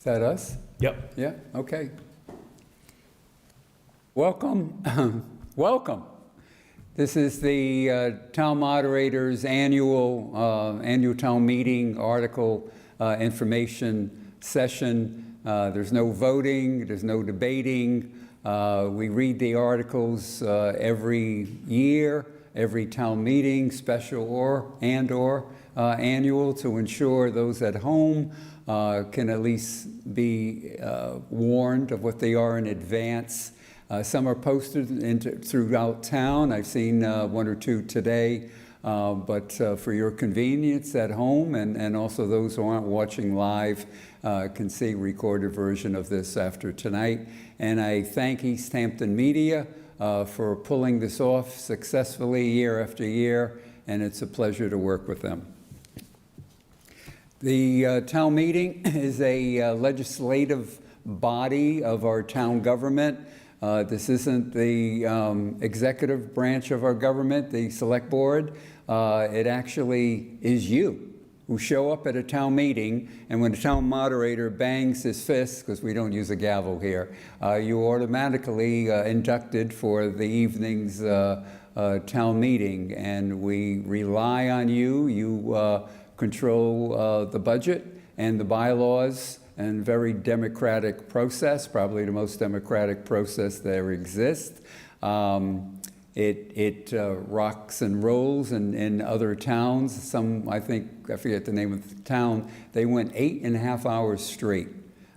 Is that us? Yep. Yeah, okay. Welcome, welcome. This is the town moderator's annual town meeting article information session. There's no voting, there's no debating. We read the articles every year, every town meeting, special or annual, to ensure those at home can at least be warned of what they are in advance. Some are posted throughout town. I've seen one or two today, but for your convenience at home, and also those who aren't watching live can see a recorded version of this after tonight. And I thank Easthampton Media for pulling this off successfully year after year, and it's a pleasure to work with them. The town meeting is a legislative body of our town government. This isn't the executive branch of our government, the select board. It actually is you who show up at a town meeting, and when the town moderator bangs his fist, because we don't use a gavel here, you automatically inducted for the evening's town meeting, and we rely on you. You control the budget and the bylaws, and very democratic process, probably the most democratic process there exists. It rocks and rolls in other towns. Some, I forget the name of the town, they went 8.5 hours straight.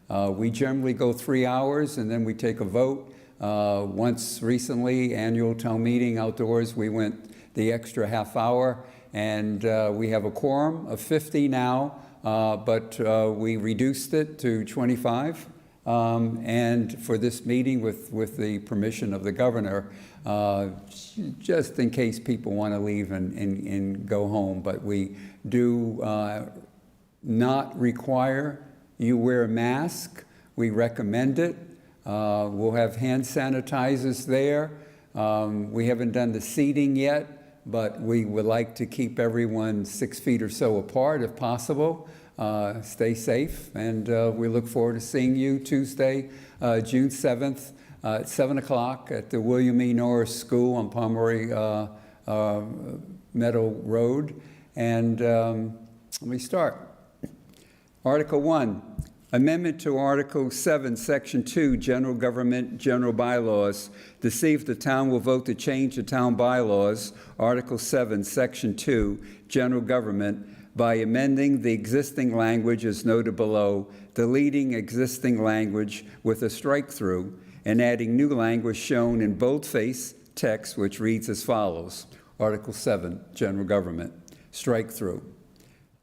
We generally go 3 hours and then we take a vote. Once recently, annual town meeting outdoors, we went the extra half hour, and we have a quorum of 50 now. But we reduced it to 25, and for this meeting, with the permission of the governor, just in case people want to leave and go home. But we do not require you wear a mask. We recommend it. We'll have hand sanitizers there. We haven't done the seating yet, but we would like to keep everyone 6 feet or so apart if possible. Stay safe, and we look forward to seeing you Tuesday, June 7th at 7 o'clock at the William E. Norris School on Pomeroy Meadow Road. And let me start. Article 1, Amendment to Article 7, Section 2, General Government, General Bylaws, to see if the town will vote to change the town bylaws, Article 7, Section 2, General Government, by amending the existing language as noted below, deleting existing language with a strike-through, and adding new language shown in boldface text, which reads as follows. Article 7, General Government, strike-through.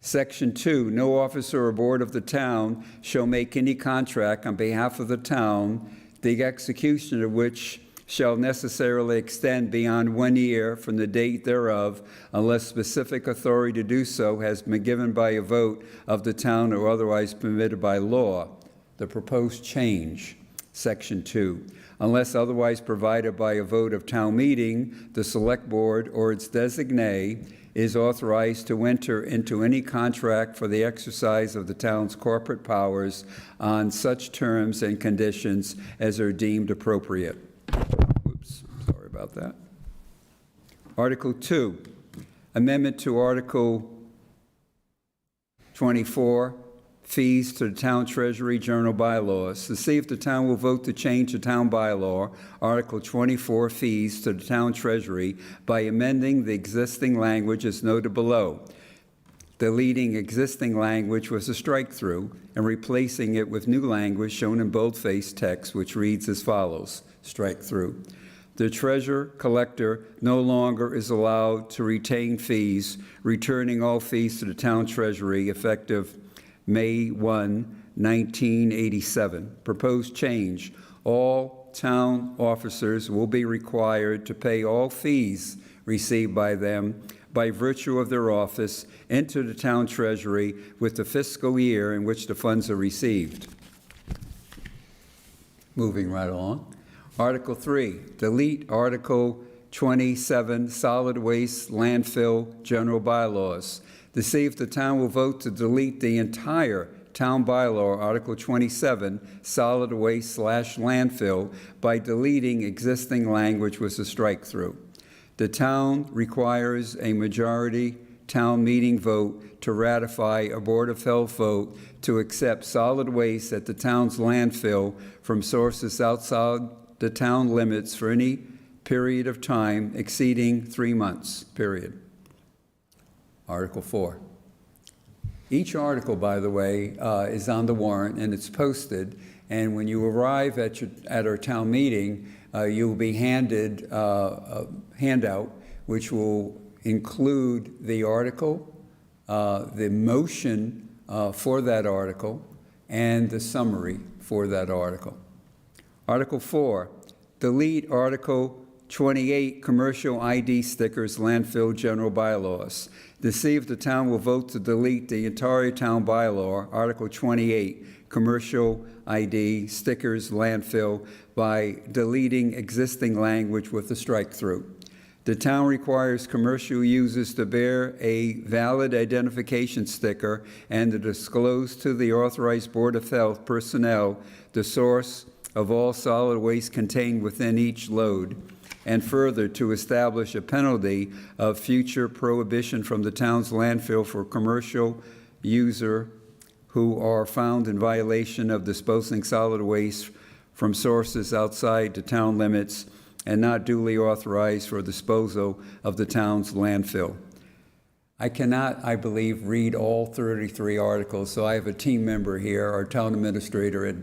Section 2, no officer or board of the town shall make any contract on behalf of the town, the execution of which shall necessarily extend beyond 1 year from the date thereof, unless specific authority to do so has been given by a vote of the town or otherwise permitted by law. The proposed change, Section 2, unless otherwise provided by a vote of town meeting, the select board or its designee is authorized to enter into any contract for the exercise of the town's corporate powers on such terms and conditions as are deemed appropriate. Oops, sorry about that. Article 2, Amendment to Article 24, Fees to the Town Treasury General Bylaws. To see if the town will vote to change the town bylaw, Article 24, Fees to the Town Treasury, by amending the existing language as noted below, deleting existing language with a strike-through, and replacing it with new language shown in boldface text, which reads as follows, strike-through. The treasurer collector no longer is allowed to retain fees, returning all fees to the town treasury effective May 1, 1987. Proposed change. All town officers will be required to pay all fees received by them by virtue of their office into the town treasury with the fiscal year in which the funds are received. Moving right along. Article 3, delete Article 27, Solid Waste Landfill General Bylaws. To see if the town will vote to delete the entire Town Bylaw, Article 27, solid waste/landfill, by deleting existing language with a strike-through. The town requires a majority town meeting vote to ratify a Board of Health vote to accept solid waste at the town's landfill from sources outside the town limits for any period of time exceeding 3 months, period. Article 4. Each article, by the way, is on the warrant and it's posted. And when you arrive at our town meeting, you'll be handed a handout which will include the article, the motion for that article, and the summary for that article. Article 4, delete Article 28, commercial ID stickers, landfill general bylaws. To see if the town will vote to delete the entire town bylaw, Article 28, commercial ID stickers, landfill, by deleting existing language with a strike-through. The town requires commercial users to bear a valid identification sticker and to disclose to the authorized Board of Health personnel the source of all solid waste contained within each load, and further to establish a penalty of future prohibition from the town's landfill for commercial user who are found in violation of disposing solid waste from sources outside the town limits and not duly authorized for disposal of the town's landfill. I cannot, I believe, read all 33 articles, so I have a team member here, our town administrator at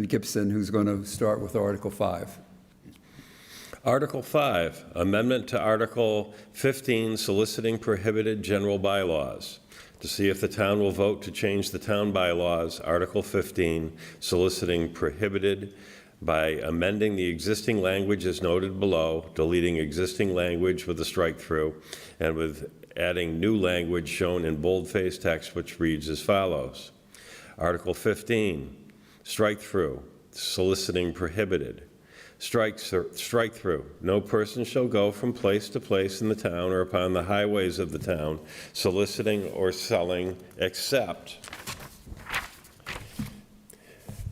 Gibson, who's going to start with Article 5. Article 5, amendment to Article 15, soliciting prohibited general bylaws. To see if the town will vote to change the town bylaws, Article 15, soliciting prohibited, by amending the existing language as noted below, deleting existing language with a strike-through, and with adding new language shown in boldface text, which reads as follows. Article 15, strike-through, soliciting prohibited. Strike-through. No person shall go from place to place in the town or upon the highways of the town, soliciting or selling, except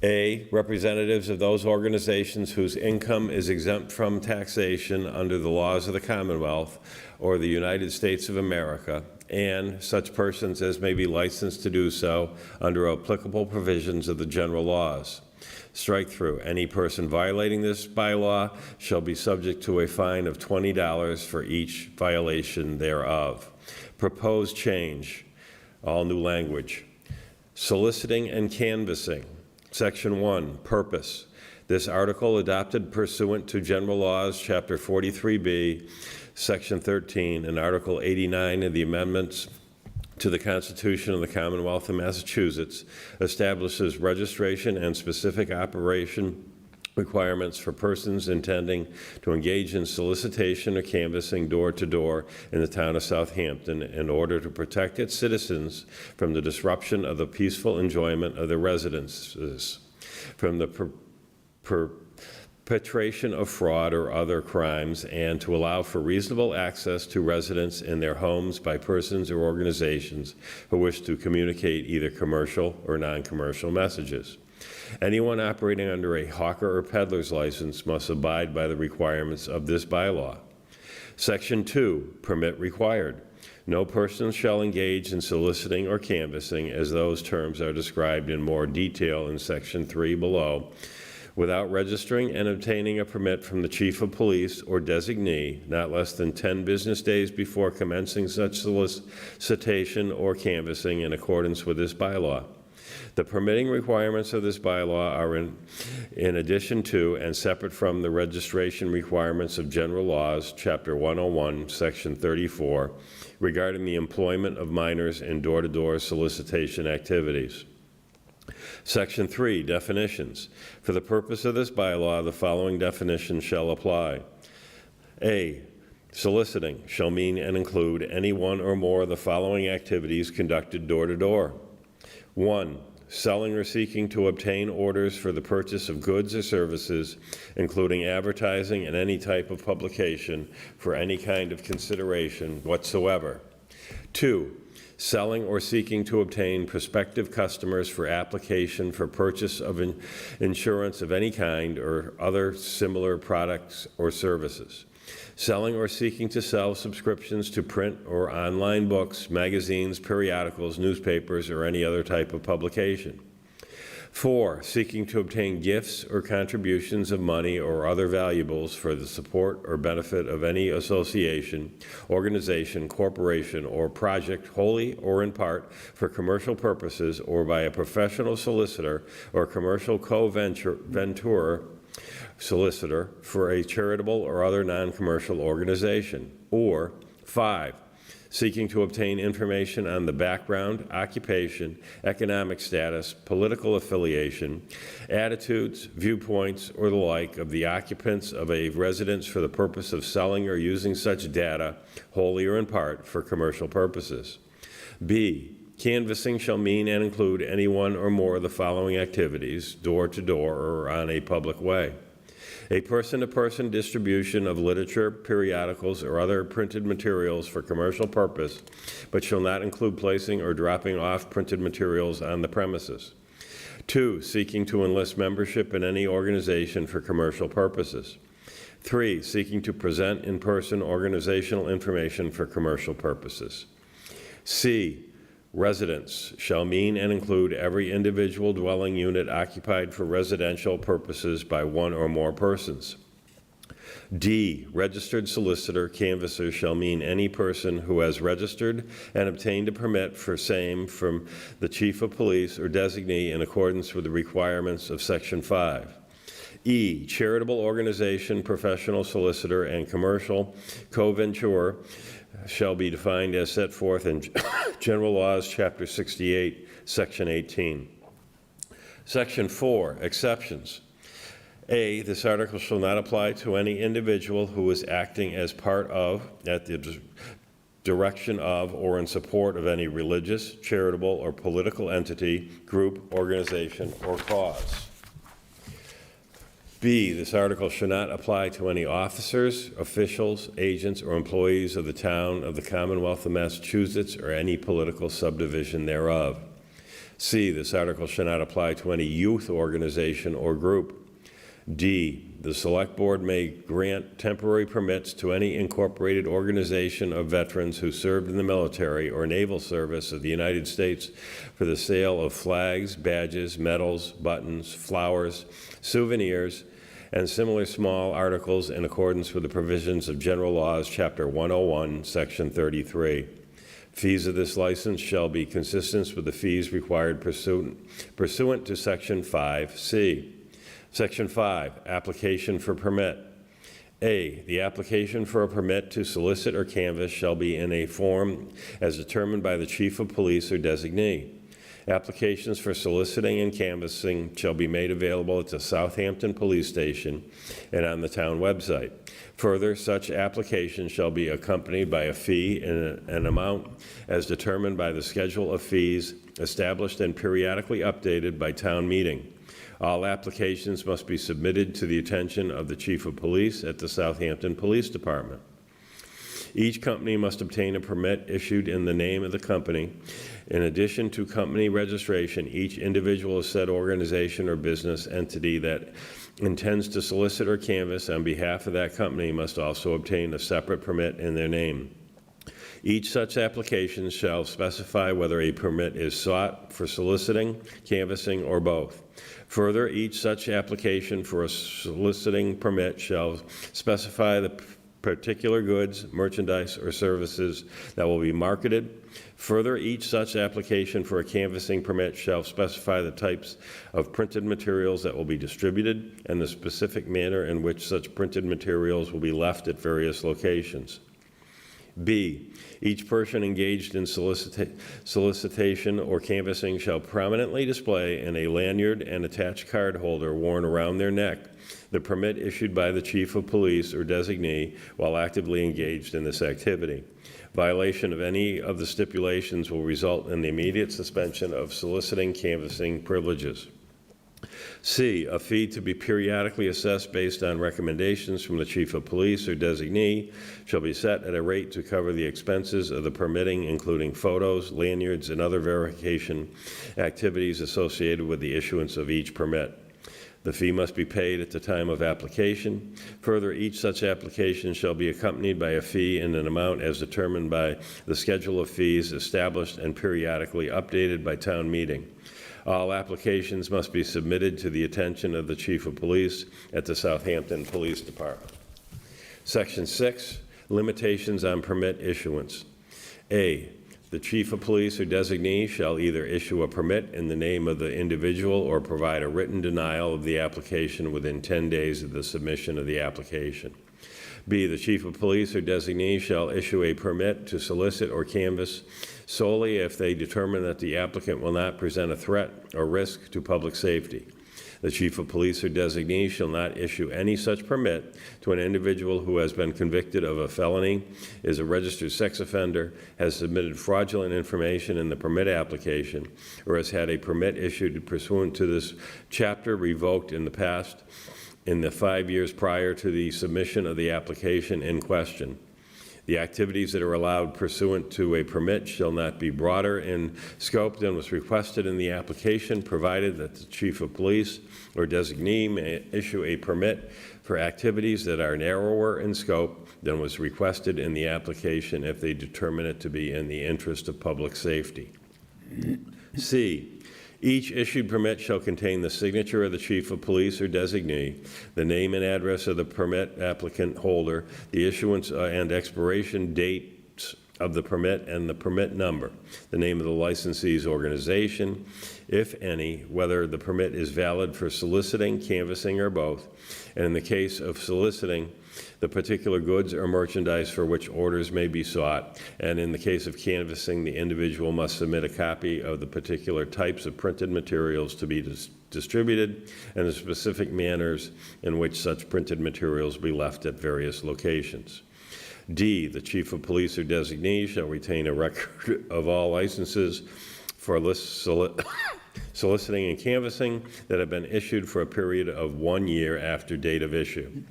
A, representatives of those organizations whose income is exempt from taxation under the laws of the Commonwealth or the United States of America, and such persons as may be licensed to do so under applicable provisions of the general laws. Strike-through. Any person violating this bylaw shall be subject to a fine of $20 for each violation thereof. Proposed change. All new language. Soliciting and canvassing. Section 1, purpose. This article adopted pursuant to General Laws, Chapter 43B, Section 13, and Article 89 of the amendments to the Constitution of the Commonwealth of Massachusetts establishes registration and specific operation requirements for persons intending to engage in solicitation or canvassing door to door in the town of Southampton in order to protect its citizens from the disruption of the peaceful enjoyment of their residences, from the perpetration of fraud or other crimes, and to allow for reasonable access to residents in their homes by persons or organizations who wish to communicate either commercial or non-commercial messages. Anyone operating under a hawker or peddler's license must abide by the requirements of this bylaw. Section 2, permit required. No person shall engage in soliciting or canvassing, as those terms are described in more detail in Section 3 below, without registering and obtaining a permit from the Chief of Police or designee not less than 10 business days before commencing such solicitation or canvassing in accordance with this bylaw. The permitting requirements of this bylaw are in addition to and separate from the registration requirements of General Laws, Chapter 101, Section 34, regarding the employment of minors in door-to-door solicitation activities. Section 3, definitions. For the purpose of this bylaw, the following definition shall apply. A, soliciting shall mean and include any one or more of the following activities conducted door-to-door. 1, selling or seeking to obtain orders for the purchase of goods or services, including advertising and any type of publication for any kind of consideration whatsoever. 2, selling or seeking to obtain prospective customers for application for purchase of insurance of any kind or other similar products or services. Selling or seeking to sell subscriptions to print or online books, magazines, periodicals, newspapers, or any other type of publication. 4, seeking to obtain gifts or contributions of money or other valuables for the support or benefit of any association, organization, corporation, or project wholly or in part for commercial purposes or by a professional solicitor or commercial co-venturer solicitor for a charitable or other non-commercial organization. Or 5, seeking to obtain information on the background, occupation, economic status, political affiliation, attitudes, viewpoints, or the like of the occupants of a residence for the purpose of selling or using such data, wholly or in part, for commercial purposes. B, canvassing shall mean and include any one or more of the following activities, door to door or on a public way. A person-to-person distribution of literature, periodicals, or other printed materials for commercial purpose, but shall not include placing or dropping off printed materials on the premises. 2, seeking to enlist membership in any organization for commercial purposes. 3, seeking to present in person organizational information for commercial purposes. C, residence shall mean and include every individual dwelling unit occupied for residential purposes by one or more persons. D, registered solicitor, canvasser shall mean any person who has registered and obtained a permit for same from the chief of police or designee in accordance with the requirements of Section 5. E, charitable organization, professional solicitor, and commercial co-venturer shall be defined as set forth in General Laws, Chapter 68, Section 18. Section 4, exceptions. A, this article shall not apply to any individual who is acting as part of, at the direction of, or in support of any religious, charitable, or political entity, group, organization, or cause. B, this article shall not apply to any officers, officials, agents, or employees of the town of the Commonwealth of Massachusetts or any political subdivision thereof. C, this article shall not apply to any youth organization or group. D, the Select Board may grant temporary permits to any incorporated organization of veterans who served in the military or naval service of the United States for the sale of flags, badges, medals, buttons, flowers, souvenirs, and similar small articles in accordance with the provisions of General Laws, Chapter 101, Section 33. Fees of this license shall be consistent with the fees required pursuant to Section 5C. Section 5, application for permit. A, the application for a permit to solicit or canvass shall be in a form as determined by the chief of police or designee. Applications for soliciting and canvassing shall be made available at the Southampton Police Station and on the town website. Further, such applications shall be accompanied by a fee in an amount as determined by the schedule of fees established and periodically updated by town meeting. All applications must be submitted to the attention of the Chief of Police at the Southampton Police Department. Each company must obtain a permit issued in the name of the company. In addition to company registration, each individual of said organization or business entity that intends to solicit or canvass on behalf of that company must also obtain a separate permit in their name. Each such application shall specify whether a permit is sought for soliciting, canvassing, or both. Further, each such application for a soliciting permit shall specify the particular goods, merchandise, or services that will be marketed. Further, each such application for a canvassing permit shall specify the types of printed materials that will be distributed and the specific manner in which such printed materials will be left at various locations. B, each person engaged in solicitation or canvassing shall prominently display in a lanyard and attached card holder worn around their neck the permit issued by the Chief of Police or designee while actively engaged in this activity. Violation of any of the stipulations will result in the immediate suspension of soliciting canvassing privileges. C, a fee to be periodically assessed based on recommendations from the chief of police or designee shall be set at a rate to cover the expenses of the permitting, including photos, lanyards, and other verification activities associated with the issuance of each permit. The fee must be paid at the time of application. Further, each such application shall be accompanied by a fee in an amount as determined by the schedule of fees established and periodically updated by town meeting. All applications must be submitted to the attention of the Chief of Police at the Southampton Police Department. Section 6, limitations on permit issuance. A, the Chief of Police or designee shall either issue a permit in the name of the individual or provide a written denial of the application within 10 days of the submission of the application. B, the Chief of Police or designee shall issue a permit to solicit or canvass solely if they determine that the applicant will not present a threat or risk to public safety. The Chief of Police or designee shall not issue any such permit to an individual who has been convicted of a felony, is a registered sex offender, has submitted fraudulent information in the permit application, or has had a permit issued pursuant to this chapter revoked in the past in the 5 years prior to the submission of the application in question. The activities that are allowed pursuant to a permit shall not be broader in scope than was requested in the application, provided that the Chief of Police or designee may issue a permit for activities that are narrower in scope than was requested in the application if they determine it to be in the interest of public safety. C, each issued permit shall contain the signature of the Chief of Police or designee, the name and address of the permit applicant holder, the issuance and expiration dates of the permit and the permit number, the name of the licensee's organization, if any, whether the permit is valid for soliciting, canvassing, or both, and in the case of soliciting, the particular goods or merchandise for which orders may be sought, and in the case of canvassing, the individual must submit a copy of the particular types of printed materials to be distributed and the specific manners in which such printed materials be left at various locations. D, the Chief of Police or designee shall retain a record of all licenses for soliciting and canvassing that have been issued for a period of 1 year after date of issue.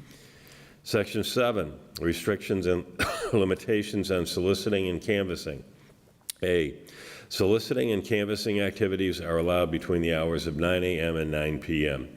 Section 7, restrictions and limitations on soliciting and canvassing. A, soliciting and canvassing activities are allowed between the hours of 9 a.m. and 9 p.m.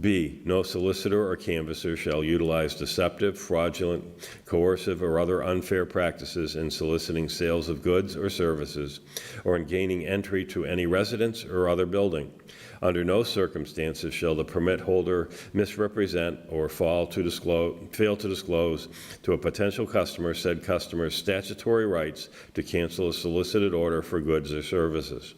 B, no solicitor or canvasser shall utilize deceptive, fraudulent, coercive, or other unfair practices in soliciting sales of goods or services or in gaining entry to any residence or other building. Under no circumstances shall the permit holder misrepresent or fail to disclose to a potential customer said customer's statutory rights to cancel a solicited order for goods or services.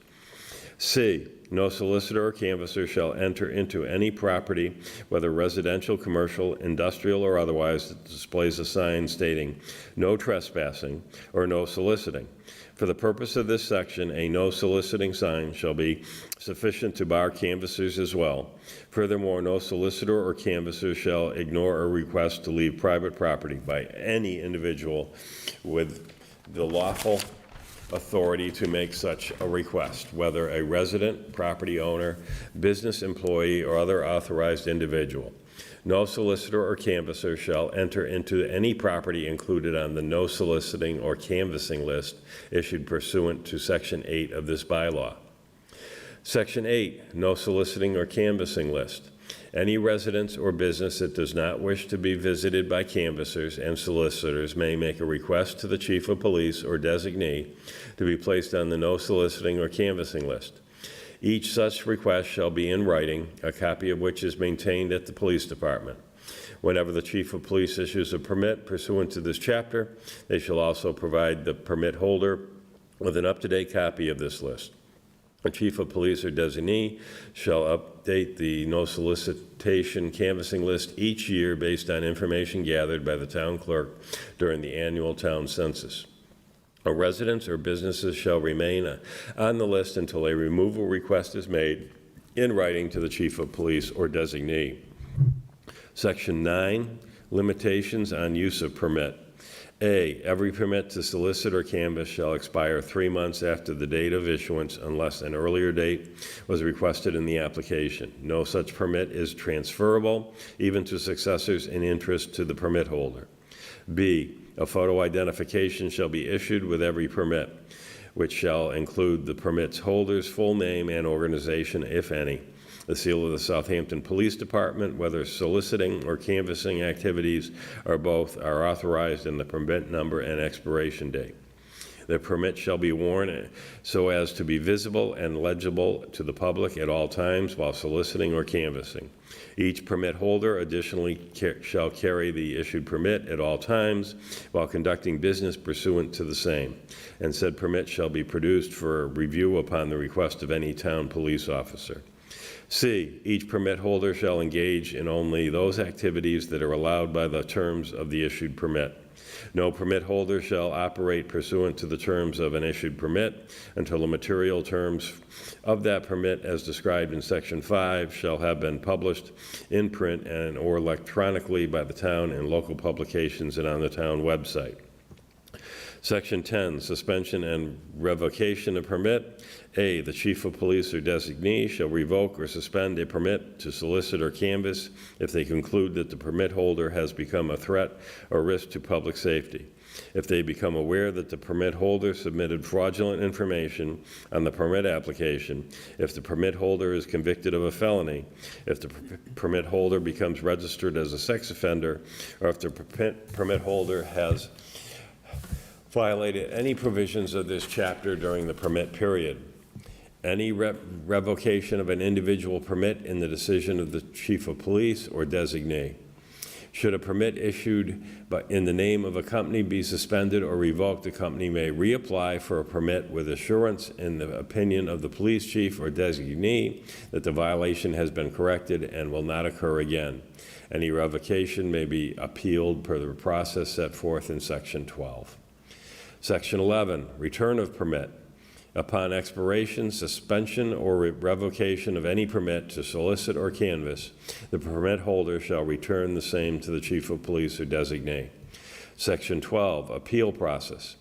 C, no solicitor or canvasser shall enter into any property, whether residential, commercial, industrial, or otherwise, that displays a sign stating no trespassing or no soliciting. For the purpose of this section, a no soliciting sign shall be sufficient to bar canvassers as well. Furthermore, no solicitor or canvasser shall ignore a request to leave private property by any individual with the lawful authority to make such a request, whether a resident, property owner, business employee, or other authorized individual. No solicitor or canvasser shall enter into any property included on the no soliciting or canvassing list issued pursuant to Section 8 of this bylaw. Section 8, no soliciting or canvassing list. Any residence or business that does not wish to be visited by canvassers and solicitors may make a request to the Chief of Police or designee to be placed on the no soliciting or canvassing list. Each such request shall be in writing, a copy of which is maintained at the police department. Whenever the Chief of Police issues a permit pursuant to this chapter, they shall also provide the permit holder with an up-to-date copy of this list. The Chief of Police or designee shall update the no solicitation canvassing list each year based on information gathered by the town clerk during the annual town census. A residence or businesses shall remain on the list until a removal request is made in writing to the Chief of Police or designee. Section 9, limitations on use of permit. A, every permit to solicit or canvass shall expire 3 months after the date of issuance unless an earlier date was requested in the application. No such permit is transferable, even to successors in interest to the permit holder. B, a photo identification shall be issued with every permit, which shall include the permit's holder's full name and organization, if any. The seal of the Southampton Police Department, whether soliciting or canvassing activities or both, are authorized in the permit number and expiration date. The permit shall be worn so as to be visible and legible to the public at all times while soliciting or canvassing. Each permit holder additionally shall carry the issued permit at all times while conducting business pursuant to the same, and said permit shall be produced for review upon the request of any town police officer. C, each permit holder shall engage in only those activities that are allowed by the terms of the issued permit. No permit holder shall operate pursuant to the terms of an issued permit until the material terms of that permit, as described in Section 5, shall have been published in print and or electronically by the town in local publications and on the town website. Section 10, suspension and revocation of permit. A, the chief of police or designee shall revoke or suspend a permit to solicit or canvass if they conclude that the permit holder has become a threat or risk to public safety. If they become aware that the permit holder submitted fraudulent information on the permit application, if the permit holder is convicted of a felony, if the permit holder becomes registered as a sex offender, or if the permit holder has violated any provisions of this chapter during the permit period. Any revocation of an individual permit in the decision of the chief of police or designee. Should a permit issued in the name of a company be suspended or revoked, the company may reapply for a permit with assurance in the opinion of the police chief or designee that the violation has been corrected and will not occur again. Any revocation may be appealed per the process set forth in Section 12. Section 11, return of permit. Upon expiration, suspension, or revocation of any permit to solicit or canvass, the permit holder shall return the same to the chief of police or designee. Section 12, appeal process.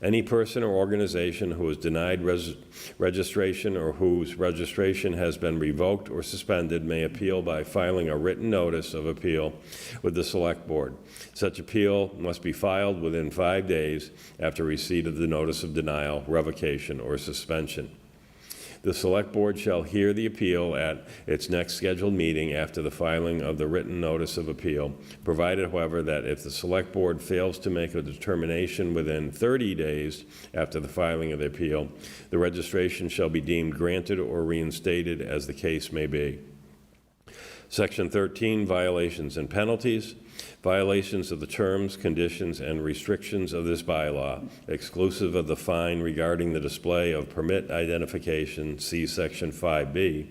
Any person or organization who is denied registration or whose registration has been revoked or suspended may appeal by filing a written notice of appeal with the Select Board. Such appeal must be filed within 5 days after receipt of the notice of denial, revocation, or suspension. The Select Board shall hear the appeal at its next scheduled meeting after the filing of the written notice of appeal, provided, however, that if the Select Board fails to make a determination within 30 days after the filing of the appeal, the registration shall be deemed granted or reinstated as the case may be. Section 13, violations and penalties. Violations of the terms, conditions, and restrictions of this bylaw, exclusive of the fine regarding the display of permit identification, see Section 5B,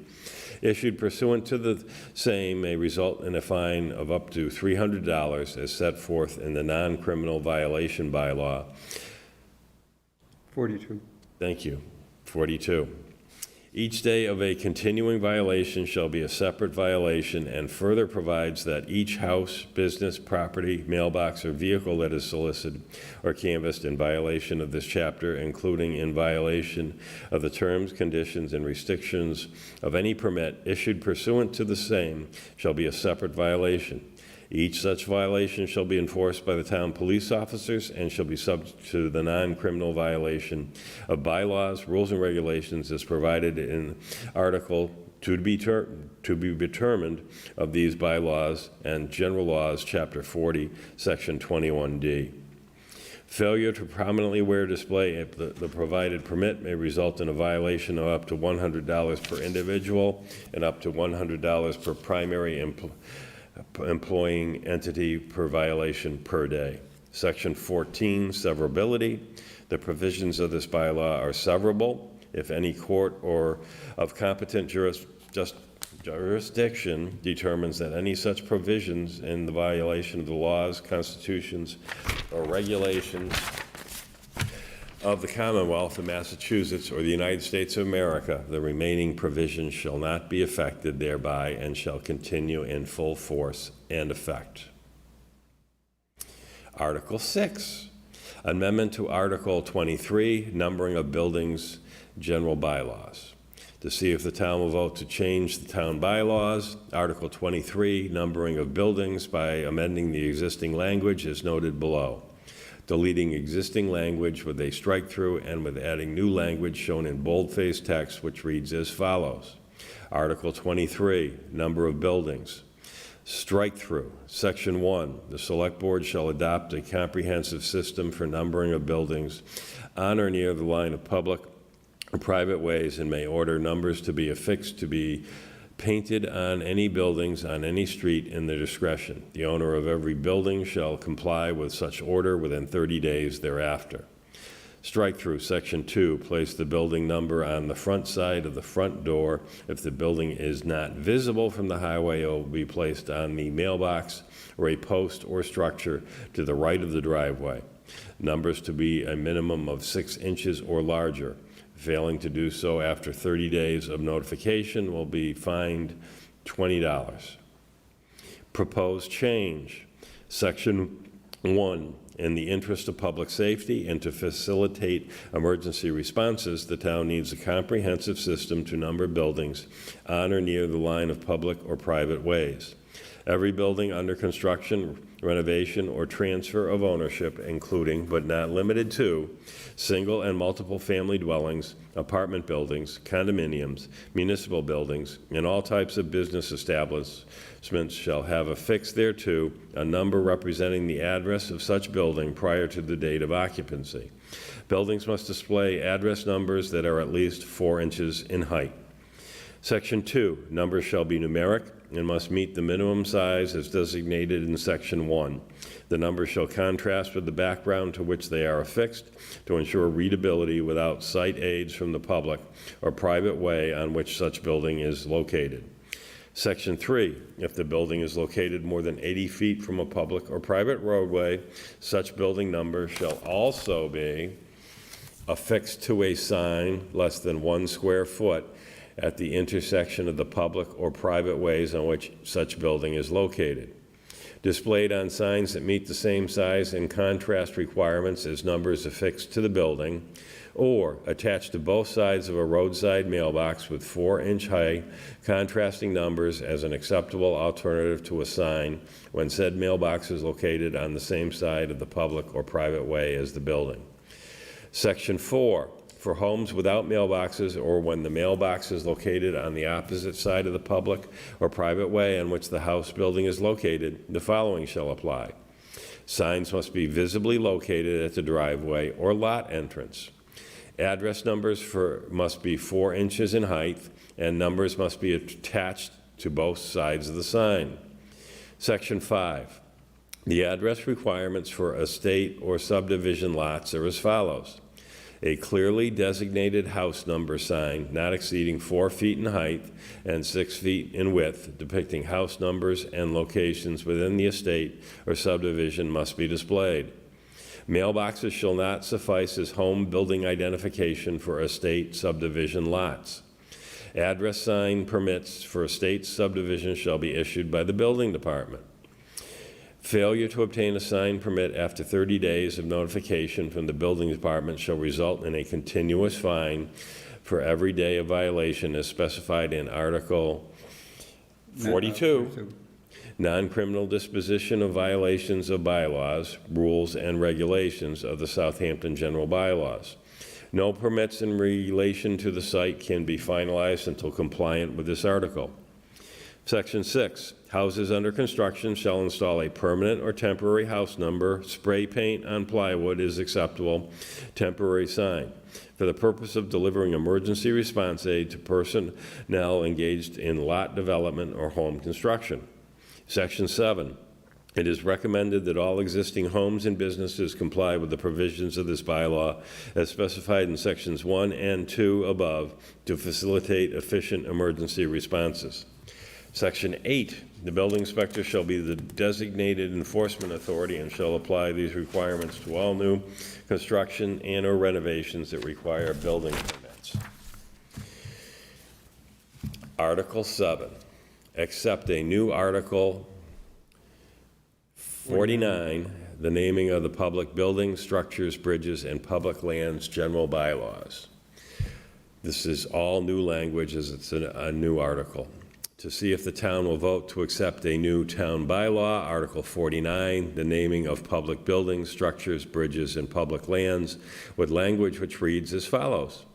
issued pursuant to the same may result in a fine of up to $300 as set forth in the non-criminal violation bylaw. 42. Thank you. 42. Each day of a continuing violation shall be a separate violation, and further provides that each house, business, property, mailbox, or vehicle that is solicited or canvassed in violation of this chapter, including in violation of the terms, conditions, and restrictions of any permit issued pursuant to the same, shall be a separate violation. Each such violation shall be enforced by the town police officers and shall be subject to the non-criminal violation of bylaws, rules, and regulations as provided in Article to be determined of these bylaws and general laws, Chapter 40, Section 21D. Failure to prominently wear display the provided permit may result in a violation of up to $100 per individual and up to $100 per primary employing entity per violation per day. Section 14, severability. The provisions of this bylaw are severable if any court or of competent jurisdiction determines that any such provisions in the violation of the laws, constitutions, or regulations of the Commonwealth of Massachusetts or the United States of America, the remaining provisions shall not be affected thereby and shall continue in full force and effect. Article 6, Amendment to Article 23, Numbering of Buildings, General Bylaws. To see if the town will vote to change the town bylaws, Article 23, Numbering of Buildings, by amending the existing language as noted below. Deleting existing language with a strike-through and with adding new language shown in boldface text, which reads as follows. Article 23, Number of Buildings. Strike-through, Section 1, the Select Board shall adopt a comprehensive system for numbering of buildings on or near the line of public or private ways and may order numbers to be affixed to be painted on any buildings on any street in their discretion. The owner of every building shall comply with such order within 30 days thereafter. Strike-through, Section 2, place the building number on the front side of the front door. If the building is not visible from the highway, it will be placed on the mailbox or a post or structure to the right of the driveway. Numbers to be a minimum of 6 inches or larger. Failing to do so after 30 days of notification will be fined $20. Proposed change, Section 1, in the interest of public safety and to facilitate emergency responses, the town needs a comprehensive system to number buildings on or near the line of public or private ways. Every building under construction, renovation, or transfer of ownership, including but not limited to single and multiple family dwellings, apartment buildings, condominiums, municipal buildings, and all types of business establishments shall have affixed thereto a number representing the address of such building prior to the date of occupancy. Buildings must display address numbers that are at least 4 inches in height. Section 2, numbers shall be numeric and must meet the minimum size as designated in Section 1. The numbers shall contrast with the background to which they are affixed to ensure readability without sight aids from the public or private way on which such building is located. Section 3, if the building is located more than 80 feet from a public or private roadway, such building number shall also be affixed to a sign less than 1 square foot at the intersection of the public or private ways on which such building is located. Displayed on signs that meet the same size and contrast requirements as numbers affixed to the building, or attached to both sides of a roadside mailbox with 4-inch high contrasting numbers as an acceptable alternative to a sign when said mailbox is located on the same side of the public or private way as the building. Section 4, for homes without mailboxes or when the mailbox is located on the opposite side of the public or private way on which the house building is located, the following shall apply. Signs must be visibly located at the driveway or lot entrance. Address numbers must be 4 inches in height, and numbers must be attached to both sides of the sign. Section 5. The address requirements for estate or subdivision lots are as follows. A clearly designated house number sign not exceeding 4 feet in height and 6 feet in width, depicting house numbers and locations within the estate or subdivision must be displayed. Mailboxes shall not suffice as home building identification for estate subdivision lots. Address sign permits for estate subdivision shall be issued by the building department. Failure to obtain a sign permit after 30 days of notification from the building department shall result in a continuous fine for every day of violation as specified in Article 42. Non-criminal disposition of violations of bylaws, rules, and regulations of the Southampton General Bylaws. No permits in relation to the site can be finalized until compliant with this article. Section 6, houses under construction shall install a permanent or temporary house number. Spray paint on plywood is acceptable. Temporary sign. For the purpose of delivering emergency response aid to personnel engaged in lot development or home construction. Section 7, it is recommended that all existing homes and businesses comply with the provisions of this bylaw as specified in Sections 1 and 2 above to facilitate efficient emergency responses. Section 8, the building inspector shall be the designated enforcement authority and shall apply these requirements to all new construction and or renovations that require building permits. Article 7, accept a new Article 49, the naming of the public buildings, structures, bridges, and public lands general bylaws. This is all new language as it's a new article. To see if the town will vote to accept a new town bylaw, Article 49, the naming of public buildings, structures, bridges, and public lands, with language which reads as follows.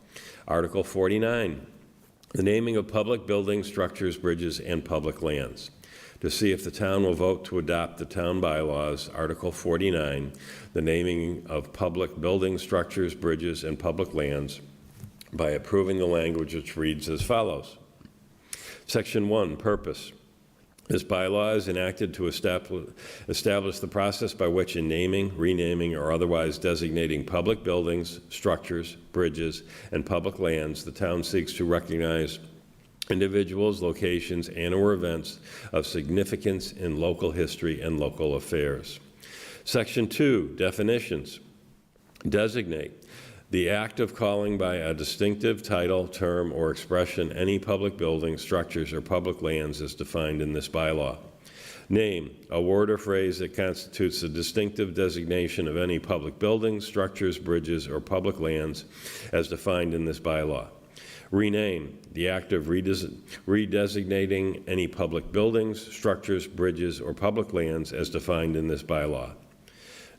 Article 49, the naming of public buildings, structures, bridges, and public lands. To see if the town will vote to adopt the town bylaws, Article 49, the naming of public buildings, structures, bridges, and public lands, by approving the language which reads as follows. Section 1, purpose. This bylaw is enacted to establish the process by which in naming, renaming, or otherwise designating public buildings, structures, bridges, and public lands, the town seeks to recognize individuals, locations, and/or events of significance in local history and local affairs. Section 2, definitions. Designate. The act of calling by a distinctive title, term, or expression any public building, structures, or public lands as defined in this bylaw. Name, a word or phrase that constitutes a distinctive designation of any public buildings, structures, bridges, or public lands as defined in this bylaw. Rename, the act of redesignating any public buildings, structures, bridges, or public lands as defined in this bylaw.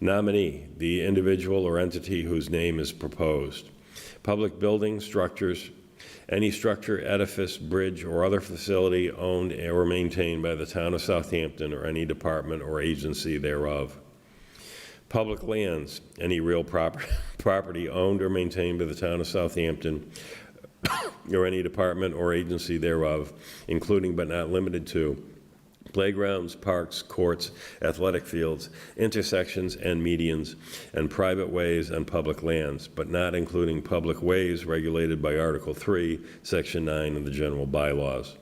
Nominee, the individual or entity whose name is proposed. Public buildings, structures, any structure, edifice, bridge, or other facility owned or maintained by the town of Southampton or any department or agency thereof. Public lands, any real property owned or maintained by the town of Southampton or any department or agency thereof, including but not limited to playgrounds, parks, courts, athletic fields, intersections and medians, and private ways on public lands, but not including public ways regulated by Article 3, Section 9 of the general bylaws.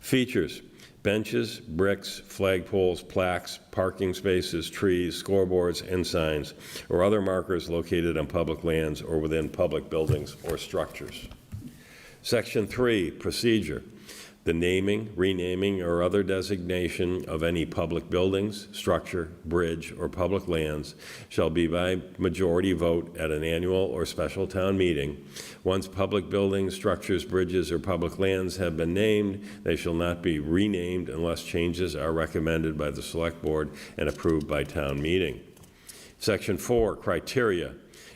Features: benches, bricks, flagpoles, plaques, parking spaces, trees, scoreboards, and signs, or other markers located on public lands or within public buildings or structures. Section 3, procedure. The naming, renaming, or other designation of any public buildings, structure, bridge, or public lands shall be by majority vote at an annual or special town meeting. Once public buildings, structures, bridges, or public lands have been named, they shall not be renamed unless changes are recommended by the Select Board and approved by town meeting. Section 4, criteria.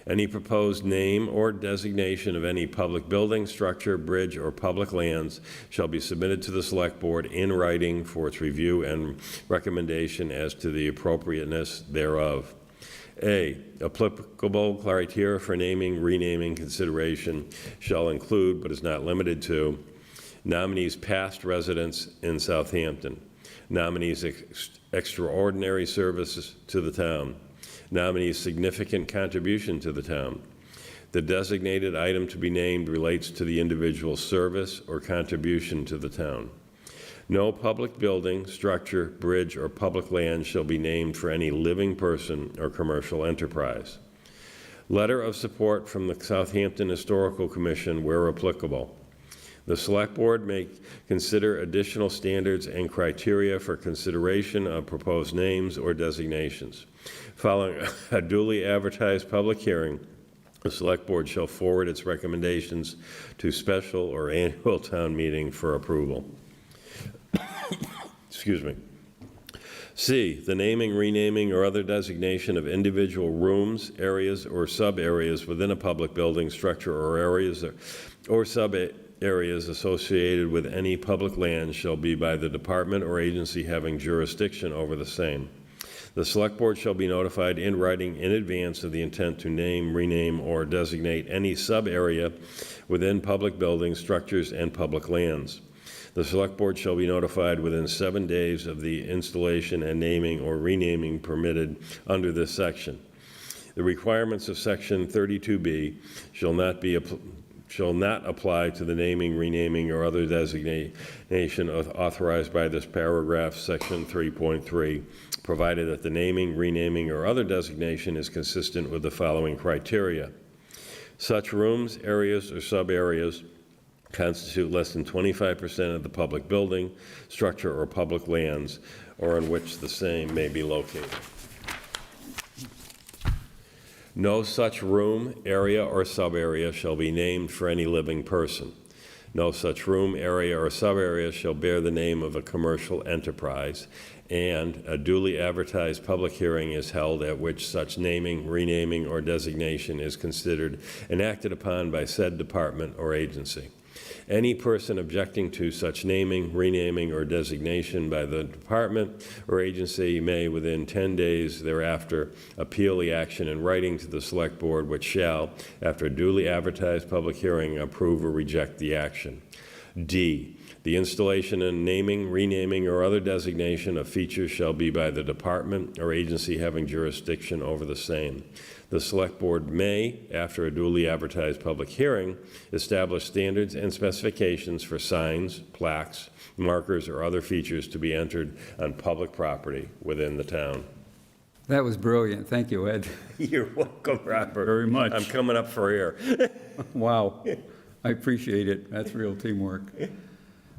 Any proposed name or designation of any public building, structure, bridge, or public lands shall be submitted to the Select Board in writing for its review and recommendation as to the appropriateness thereof. A, applicable criteria for naming, renaming consideration shall include, but is not limited to, nominees' past residence in Southampton, nominees' extraordinary services to the town, nominee's significant contribution to the town. The designated item to be named relates to the individual's service or contribution to the town. No public building, structure, bridge, or public land shall be named for any living person or commercial enterprise. Letter of support from the Southampton Historical Commission where applicable. The Select Board may consider additional standards and criteria for consideration of proposed names or designations. Following a duly advertised public hearing, the Select Board shall forward its recommendations to special or annual town meeting for approval. Excuse me. C, the naming, renaming, or other designation of individual rooms, areas, or sub-areas within a public building, structure, or areas or sub-areas associated with any public land shall be by the department or agency having jurisdiction over the same. The Select Board shall be notified in writing in advance of the intent to name, rename, or designate any sub-area within public buildings, structures, and public lands. The Select Board shall be notified within 7 days of the installation and naming or renaming permitted under this section. The requirements of Section 32B shall not apply to the naming, renaming, or other designation authorized by this paragraph, Section 3.3, provided that the naming, renaming, or other designation is consistent with the following criteria. Such rooms, areas, or sub-areas constitute less than 25% of the public building, structure, or public lands, or on which the same may be located. No such room, area, or subarea shall be named for any living person. No such room, area, or subarea shall bear the name of a commercial enterprise, and a duly advertised public hearing is held at which such naming, renaming, or designation is considered and acted upon by said department or agency. Any person objecting to such naming, renaming, or designation by the department or agency may, within 10 days thereafter, appeal the action in writing to the Select Board, which shall, after a duly advertised public hearing, approve or reject the action. D, the installation and naming, renaming, or other designation of features shall be by the department or agency having jurisdiction over the same. The Select Board may, after a duly advertised public hearing, establish standards and specifications for signs, plaques, markers, or other features to be entered on public property within the town. That was brilliant. Thank you, Ed. You're welcome, Robert. Very much. I'm coming up for air. Wow. I appreciate it. That's real teamwork.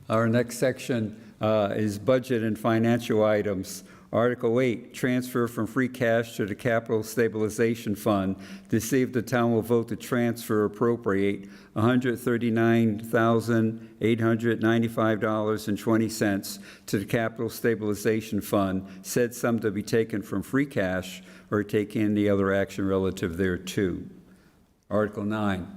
Our next section is budget and financial items. Article 8, transfer from free cash to the Capital Stabilization Fund to see if the town will vote to transfer appropriate $139,895.20 to the Capital Stabilization Fund, said sum to be taken from free cash or take any other action relative thereto. Article 9,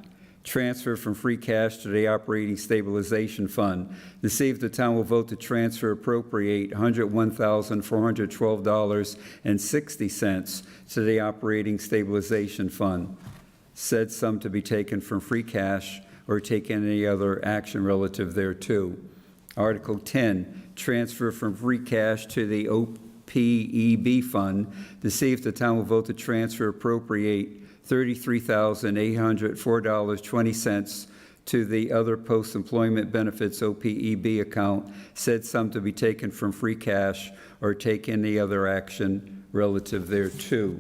transfer from free cash to the Operating Stabilization Fund to see if the town will vote to transfer appropriate $101,412.60 to the Operating Stabilization Fund, said sum to be taken from free cash or take any other action relative thereto. Article 10, transfer from free cash to the OPEB Fund to see if the town will vote to transfer appropriate $33,804.20 to the other post-employment benefits OPEB account, said sum to be taken from free cash or take any other action relative thereto.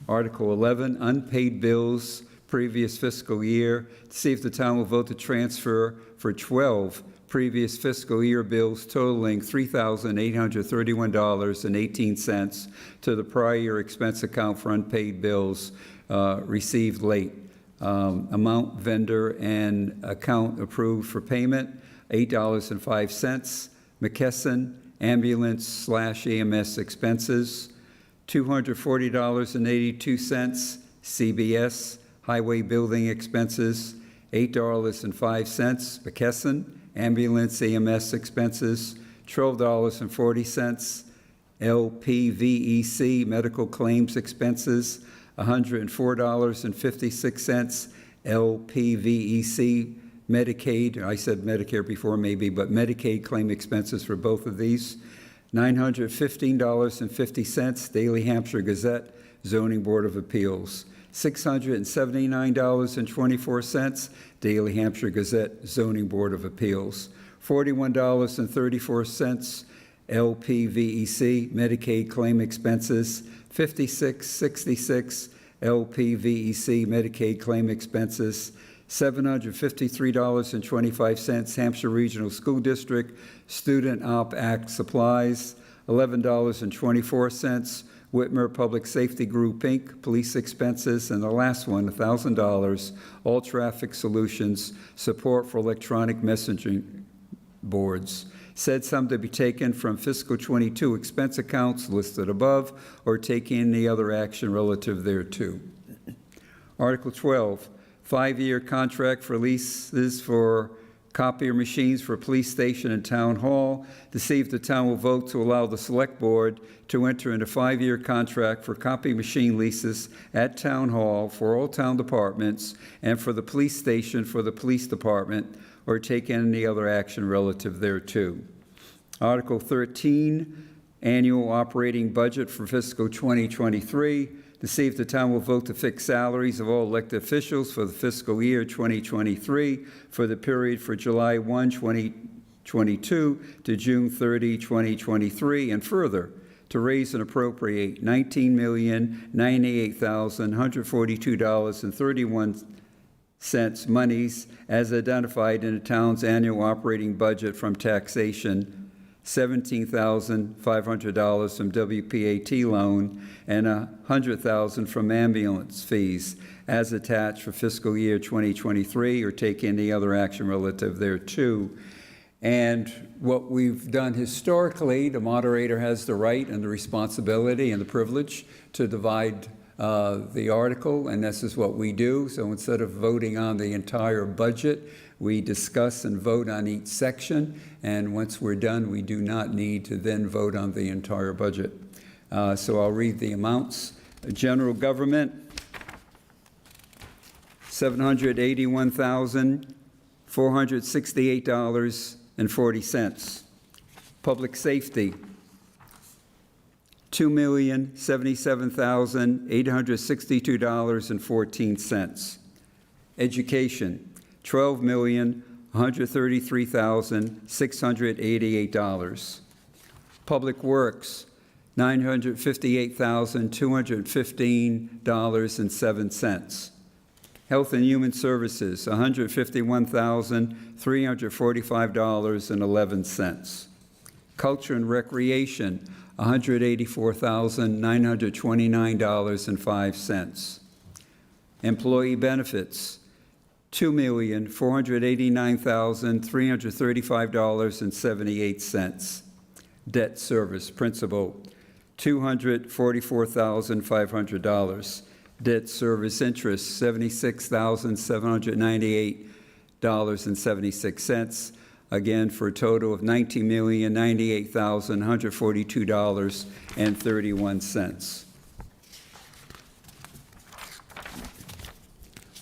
Article 11, unpaid bills previous fiscal year, to see if the town will vote to transfer for 12 previous fiscal year bills totaling $3,831.18 to the prior year expense account for unpaid bills received late. Amount, vendor, and account approved for payment, $8.05. McKesson, ambulance/EMS expenses, $240.82. CBS, highway building expenses, $8.05. McKesson, ambulance EMS expenses, $12.40. LPVEC, medical claims expenses, $104.56. LPVEC, Medicaid, I said Medicare before maybe, but Medicaid claim expenses for both of these, $915.50. Daily Hampshire Gazette, Zoning Board of Appeals, $679.24. Daily Hampshire Gazette, Zoning Board of Appeals, $41.34. LPVEC, Medicaid claim expenses, $56.66. LPVEC, Medicaid claim expenses, $753.25. Hampshire Regional School District, Student Op Act supplies, $11.24. Whitmer Public Safety Group, Inc., police expenses, and the last one, $1,000, All Traffic Solutions, support for electronic messaging boards. Said sum to be taken from fiscal 22 expense accounts listed above or take any other action relative thereto. Article 12, 5-year contract for leases for copier machines for police station and town hall, to see if the town will vote to allow the select board to enter into 5-year contract for copy machine leases at town hall for all town departments and for the police station for the police department, or take any other action relative thereto. Article 13, annual operating budget for fiscal 2023, to see if the town will vote to fix salaries of all elected officials for the fiscal year 2023 for the period for July 1, 2022 to June 30, 2023, and further, to raise and appropriate $19,098,142.31 monies as identified in the town's annual operating budget from taxation, $17,500 from WPAT loan, and $100,000 from ambulance fees as attached for fiscal year 2023, or take any other action relative thereto. And what we've done historically, the moderator has the right and the responsibility and the privilege to divide the article, and this is what we do. So instead of voting on the entire budget, we discuss and vote on each section, and once we're done, we do not need to then vote on the entire budget. So I'll read the amounts. General government, $781,468.40. Public safety, $2,077,862.14. Education, $12,133,688. Public works, $958,215.07. Health and Human Services, $151,345.11. Culture and Recreation, $184,929.05. Employee benefits, $2,489,335.78. Debt service principal, $244,500. Debt service interest, $76,798.76. Again, for a total of $19,098,142.31.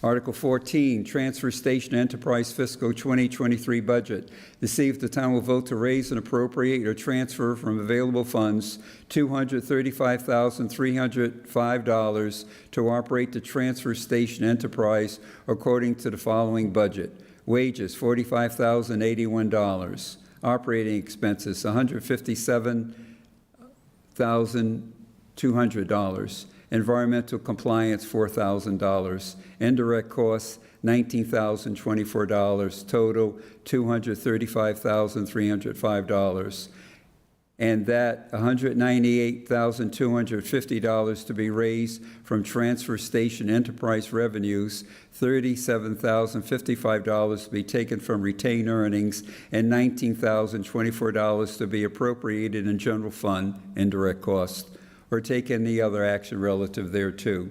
Article 14, Transfer Station Enterprise Fiscal 2023 Budget. To see if the town will vote to raise and appropriate or transfer from available funds $235,305 to operate the transfer station enterprise according to the following budget. Wages, $45,081. Operating expenses, $157,200. Environmental compliance, $4,000. Indirect costs, $19,024. Total, $235,305. And that $198,250 to be raised from transfer station enterprise revenues, $37,055 to be taken from retained earnings, and $19,024 to be appropriated in general fund indirect costs, or take any other action relative thereto.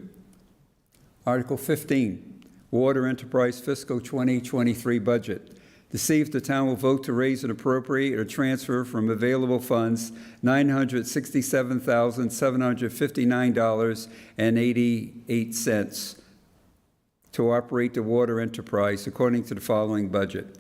Article 15, Water Enterprise Fiscal 2023 Budget. To see if the town will vote to raise and appropriate or transfer from available funds $967,759.88 to operate the water enterprise according to the following budget.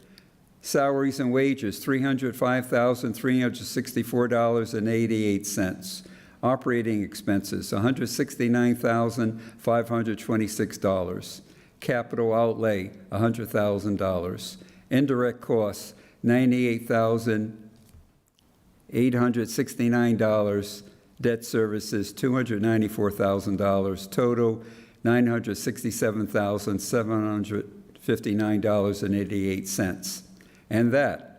Salaries and wages, $305,364.88. Operating expenses, $169,526. Capital outlay, $100,000. Indirect costs, $98,869. Debt services, $294,000. Total, $967,759.88. And that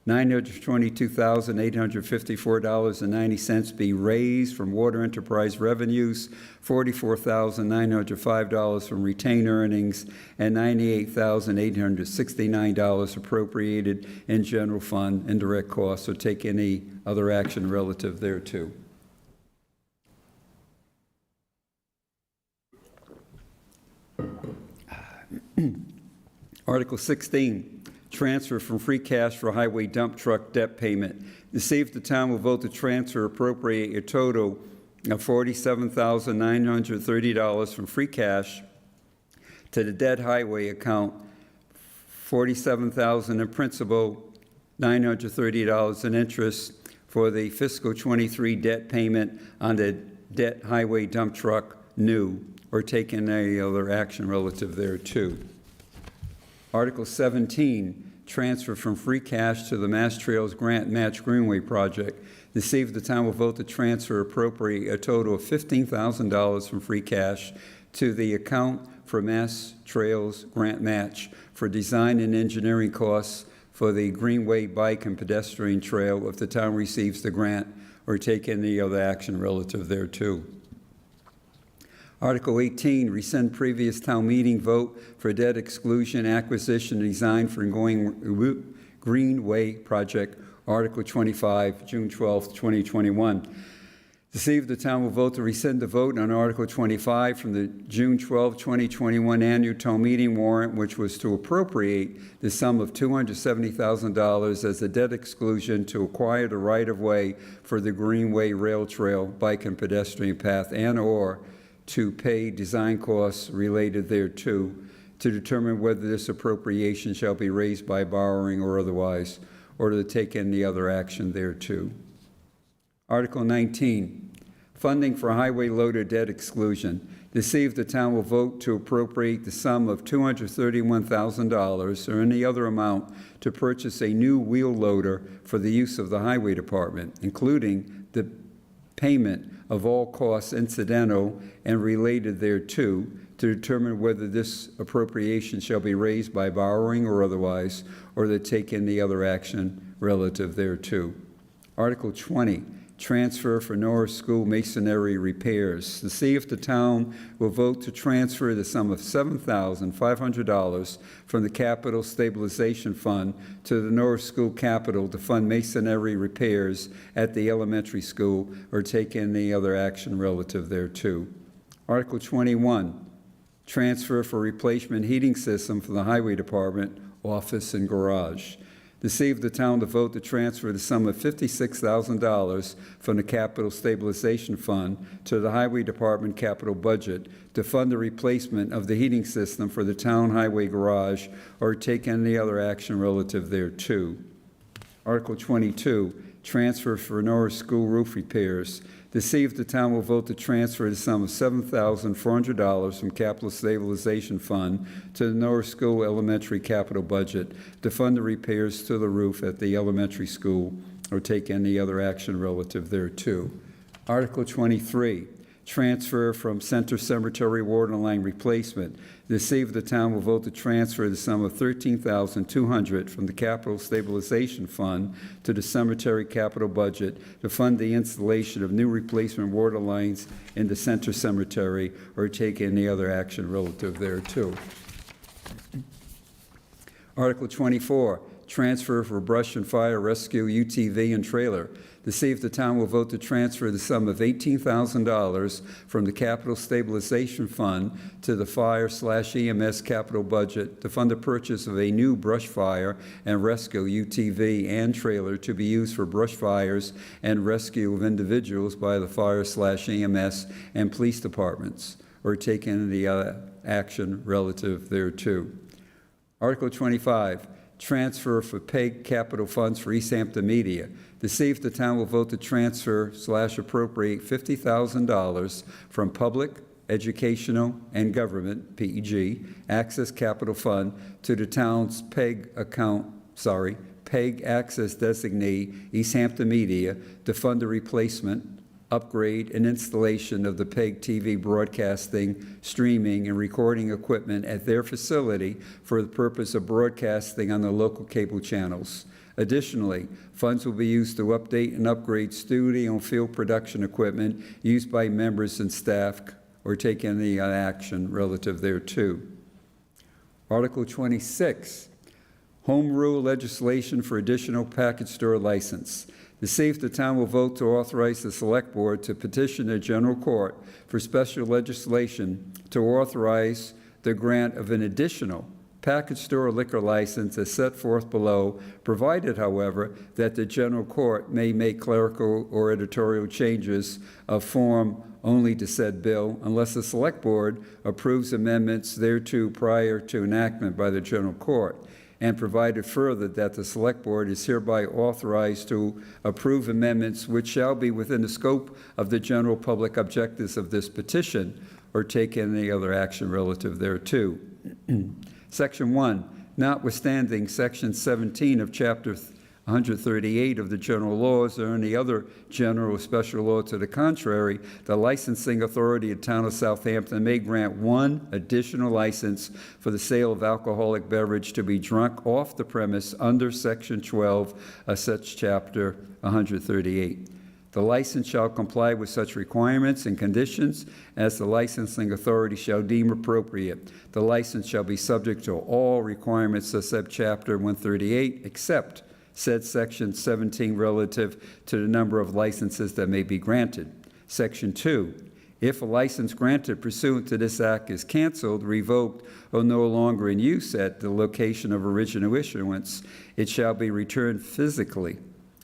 $922,854.90 be raised from water enterprise revenues, $44,905 from retained earnings, and $98,869 appropriated in general fund indirect costs, or take any other action relative thereto. Article 16. Transfer from free cash for highway dump truck debt payment. To see if the town will vote to transfer appropriate a total of $47,930 from free cash to the debt highway account, $47,000 in principal, $930 in interest for the fiscal 23 debt payment on the debt highway dump truck new, or take any other action relative thereto. Article 17, transfer from free cash to the Mass Trails Grant Match Greenway Project. To see if the town will vote to transfer appropriate a total of $15,000 from free cash to the account for Mass Trails Grant Match for design and engineering costs for the Greenway Bike and Pedestrian Trail if the town receives the grant or take any other action relative thereto. Article 18, rescind previous town meeting vote for debt exclusion, acquisition, and design for ongoing Greenway project. Article 25, June 12, 2021. To see if the town will vote to rescind the vote on Article 25 from the June 12, 2021 annual town meeting warrant, which was to appropriate the sum of $270,000 as a debt exclusion to acquire the right-of-way for the Greenway Rail Trail, bike and pedestrian path, and/or to pay design costs related thereto, to determine whether this appropriation shall be raised by borrowing or otherwise, or to take any other action thereto. Article 19, funding for highway loader debt exclusion. To see if the town will vote to appropriate the sum of $231,000 or any other amount to purchase a new wheel loader for the use of the highway department, including the payment of all costs incidental and related thereto, to determine whether this appropriation shall be raised by borrowing or otherwise, or to take any other action relative thereto. Article 20, transfer for Norris School masonry repairs. To see if the town will vote to transfer the sum of $7,500 from the Capital Stabilization Fund to the Norris School Capital to fund masonry repairs at the elementary school, or take any other action relative thereto. Article 21, transfer for replacement heating system for the Highway Department, office, and garage. To see if the town to vote to transfer the sum of $56,000 from the Capital Stabilization Fund to the Highway Department capital budget to fund the replacement of the heating system for the town highway garage, or take any other action relative thereto. Article 22, transfer for Norris School roof repairs. To see if the town will vote to transfer the sum of $7,400 from Capital Stabilization Fund to the Norris School Elementary capital budget to fund the repairs to the roof at the elementary school, or take any other action relative thereto. Article 23, transfer from Center Cemetery water line replacement. To see if the town will vote to transfer the sum of $13,200 from the Capital Stabilization Fund to the cemetery capital budget to fund the installation of new replacement water lines in the Center Cemetery, or take any other action relative thereto. Article 24, transfer for brush and fire rescue UTV and trailer. To see if the town will vote to transfer the sum of $18,000 from the Capital Stabilization Fund to the Fire/EMS capital budget to fund the purchase of a new brush fire and rescue UTV and trailer to be used for brush fires and rescue of individuals by the Fire/EMS and police departments, or take any other action relative thereto. Article 25, transfer for PEG capital funds for Easthampton Media. To see if the town will vote to transfer/appropriate $50,000 from Public, Educational, and Government, PEG, Access Capital Fund to the town's PEG Access designee, Easthampton Media, to fund the replacement, upgrade, and installation of the PEG TV broadcasting, streaming, and recording equipment at their facility for the purpose of broadcasting on the local cable channels. Additionally, funds will be used to update and upgrade studio and field production equipment used by members and staff, or take any action relative thereto. Article 26, home rule legislation for additional package store license. To see if the town will vote to authorize the Select Board to petition the General Court for special legislation to authorize the grant of an additional package store liquor license as set forth below, provided, however, that the General Court may make clerical or editorial changes of form only to said bill, unless the Select Board approves amendments thereto prior to enactment by the General Court, and provided further that the Select Board is hereby authorized to approve amendments which shall be within the scope of the general public objectives of this petition, or take any other action relative thereto. Section 1, notwithstanding Section 17 of Chapter 138 of the general laws or any other general or special law to the contrary, the licensing authority of the town of Southampton may grant one additional license for the sale of alcoholic beverage to be drunk off the premise under Section 12 of such Chapter 138. The license shall comply with such requirements and conditions as the licensing authority shall deem appropriate. The license shall be subject to all requirements of Chapter 138, except said Section 17 relative to the number of licenses that may be granted. Section 2, if a license granted pursuant to this act is canceled, revoked, or no longer in use at the location of original issuance, it shall be returned physically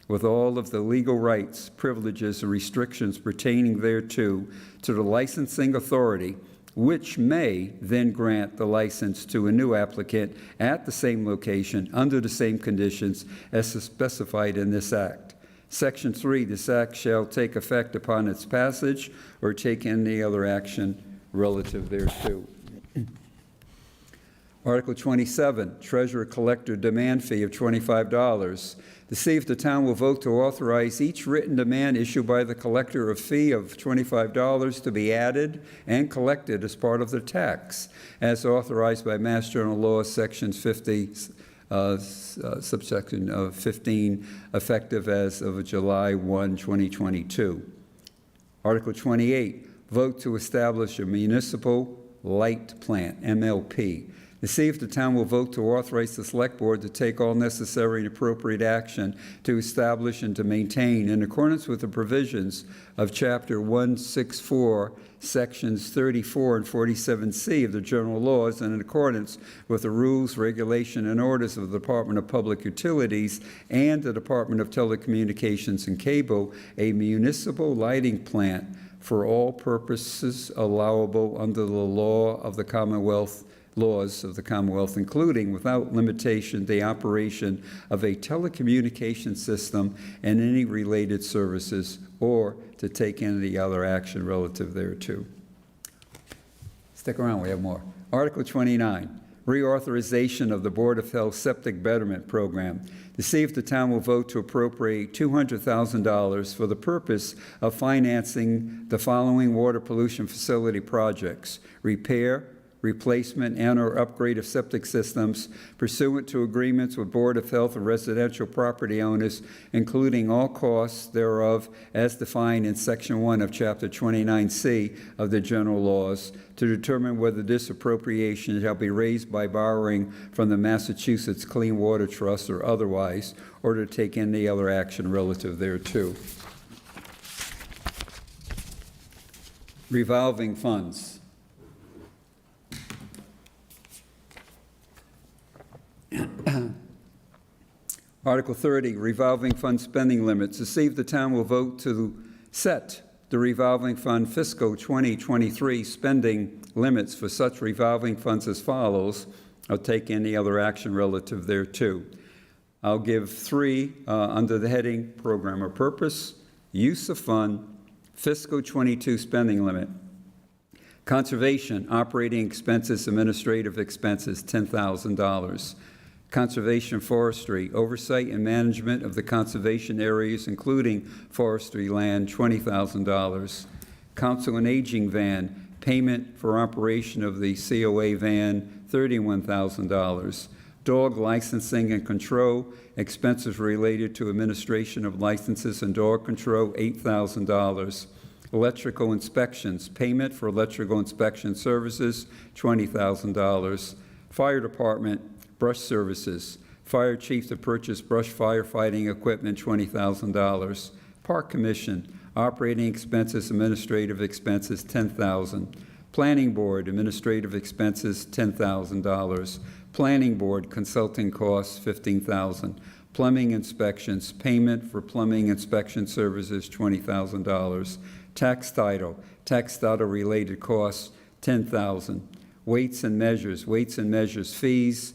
with all of the legal rights, privileges, and restrictions pertaining thereto to the licensing authority, which may then grant the license to a new applicant at the same location under the same conditions as specified in this act. Section 3, this act shall take effect upon its passage or take any other action relative thereto. Article 27, Treasurer-Collector Demand Fee of $25. To see if the town will vote to authorize each written demand issued by the collector a fee of $25 to be added and collected as part of the tax, as authorized by Mass General Law, Sections 50, subsection 15, effective as of July 1, 2022. Article 28, vote to establish a municipal light plant, MLP. To see if the town will vote to authorize the Select Board to take all necessary and appropriate action to establish and to maintain, in accordance with the provisions of Chapter 164, Sections 34 and 47C of the General Laws, and in accordance with the rules, regulation, and orders of the Department of Public Utilities and the Department of Telecommunications and Cable, a municipal lighting plant for all purposes allowable under the law of the Commonwealth, laws of the Commonwealth, including, without limitation, the operation of a telecommunication system and any related services, or to take any other action relative thereto. Stick around, we have more. Article 29, reauthorization of the Board of Health Septic Betterment Program. To see if the town will vote to appropriate $200,000 for the purpose of financing the following water pollution facility projects: repair, replacement, and/or upgrade of septic systems pursuant to agreements with Board of Health and residential property owners, including all costs thereof as defined in Section 1 of Chapter 29C of the General Laws, to determine whether this appropriation shall be raised by borrowing from the Massachusetts Clean Water Trust or otherwise, or to take any other action relative thereto. Revolving funds. Article 30, revolving fund spending limits. To see if the town will vote to set the revolving fund fiscal 2023 spending limits for such revolving funds as follows, or take any other action relative thereto. I'll give three under the heading Program or Purpose, Use of Fund, Fiscal 22 spending limit. Conservation, operating expenses, administrative expenses, $10,000. Conservation forestry, oversight and management of the conservation areas, including forestry land, $20,000. Council and Aging van, payment for operation of the COA van, $31,000. Dog licensing and control, expenses related to administration of licenses and dog control, $8,000. Electrical inspections, payment for electrical inspection services, $20,000. Fire department, brush services, fire chief to purchase brush firefighting equipment, $20,000. Park commission, operating expenses, administrative expenses, $10,000. Planning board, administrative expenses, $10,000. Planning board, consulting costs, $15,000. Plumbing inspections, payment for plumbing inspection services, $20,000. Tax title related costs, $10,000. Weights and measures fees,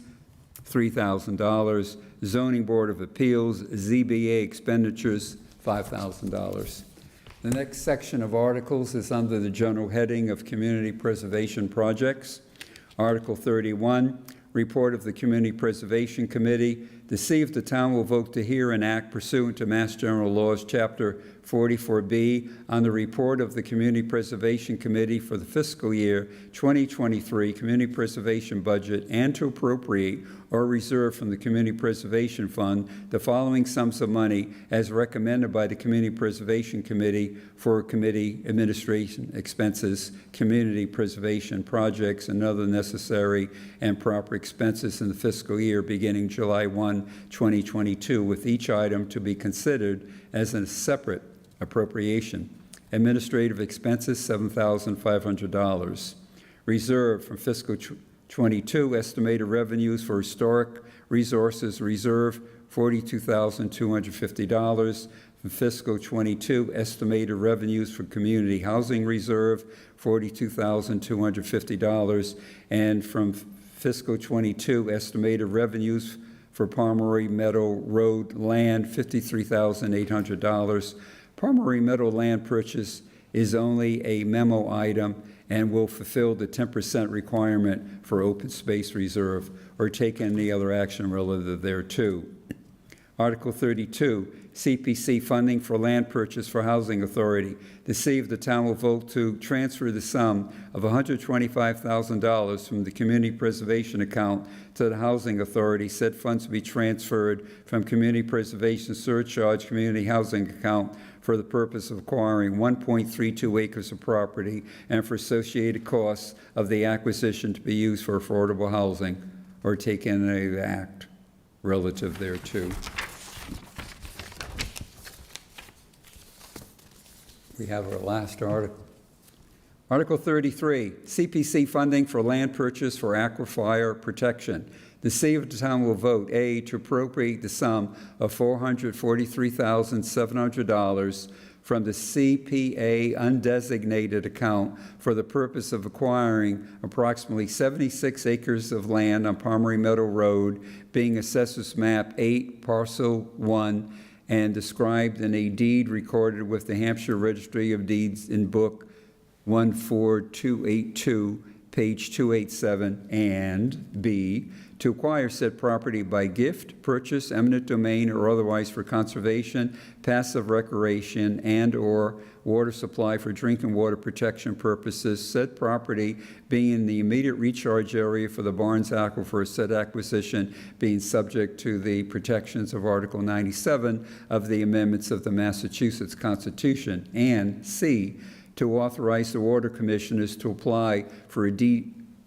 $3,000. Zoning Board of Appeals, ZBA expenditures, $5,000. The next section of articles is under the general heading of Community Preservation Projects. Article 31, report of the Community Preservation Committee. to see if the town will vote to hear and act pursuant to Mass General Laws, Chapter 44B, on the report of the Community Preservation Committee for the fiscal year 2023 Community Preservation budget, and to appropriate or reserve from the Community Preservation Fund the following sums of money as recommended by the Community Preservation Committee for committee administration expenses, community preservation projects, and other necessary and proper expenses in the fiscal year beginning July 1, 2022, with each item to be considered as a separate appropriation. Administrative expenses, $7,500. Reserve from fiscal 22, estimated revenues for historic resources reserve, $42,250. From fiscal 22, estimated revenues for community housing reserve, $42,250. And from fiscal 22, estimated revenues for Palmery Meadow Road land, $53,800. Palmery Meadow land purchase is only a memo item and will fulfill the 10% requirement for open space reserve or take any other action relative thereto. Article 32, CPC funding for land purchase for Housing Authority. To see if the town will vote to transfer the sum of $125,000 from the Community Preservation account to the Housing Authority. Said funds to be transferred from Community Preservation Surcharge Community Housing account for the purpose of acquiring 1.32 acres of property and for associated costs of the acquisition to be used for affordable housing or take any act relative thereto. We have our last article. Article 33, CPC funding for land purchase for aquifer protection. The see if the town will vote, A, to appropriate the sum of $443,700 from the CPA undesignated account for the purpose of acquiring approximately 76 acres of land on Palmery Meadow Road, being Assessors Map 8, Parcel 1, and described in a deed recorded with the Hampshire Registry of Deeds in Book 14282, page 287, and B, to acquire said property by gift, purchase, eminent domain, or otherwise for conservation, passive recreation, and or water supply for drinking water protection purposes, said property being in the immediate recharge area for the Barnes Aquifer, said acquisition being subject to the protections of Article 97 of the amendments of the Massachusetts Constitution, and C, to authorize the Water Commissioners to apply for a DWSP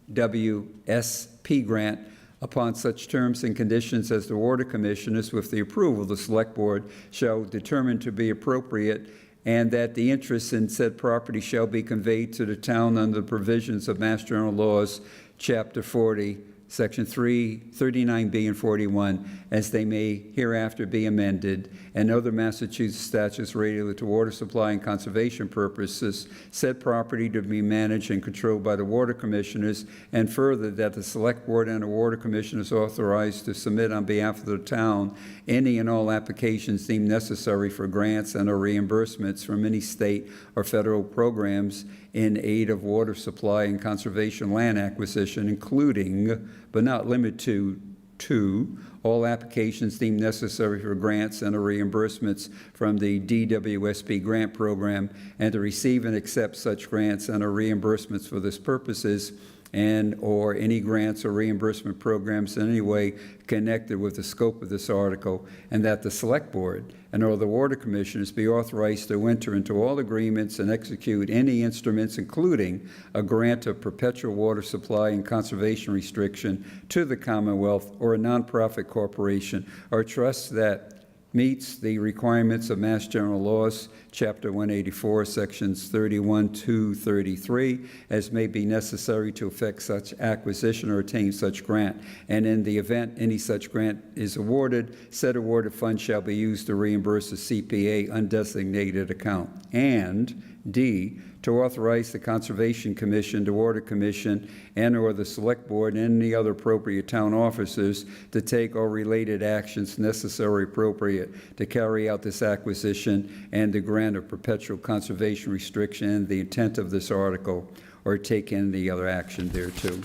grant upon such terms and conditions as the Water Commissioners, with the approval of the Select Board, shall determine to be appropriate, and that the interest in said property shall be conveyed to the town under the provisions of Mass General Laws, Chapter 40, Section 39B and 41, as they may hereafter be amended, and other Massachusetts statutes related to water supply and conservation purposes, said property to be managed and controlled by the Water Commissioners, and further that the Select Board and the Water Commissioners authorized to submit on behalf of the town any and all applications deemed necessary for grants and or reimbursements from any state or federal programs in aid of water supply and conservation land acquisition, including but not limited to all applications deemed necessary for grants and or reimbursements from the DWSP grant program, and to receive and accept such grants and or reimbursements for this purposes, and or any grants or reimbursement programs in any way connected with the scope of this article, and that the Select Board and or the Water Commissioners be authorized to enter into all agreements and execute any instruments, including a grant of perpetual water supply and conservation restriction to the Commonwealth or a nonprofit corporation or trust that meets the requirements of Mass General Laws, Chapter 184, Sections 31 to 33, as may be necessary to effect such acquisition or attain such grant. And in the event any such grant is awarded, said awarded funds shall be used to reimburse the CPA undesignated account. And D, to authorize the Conservation Commission, the Water Commission, and or the Select Board and any other appropriate town officers to take all related actions necessary appropriate to carry out this acquisition and the grant of perpetual conservation restriction and the intent of this article, or take any other action thereto.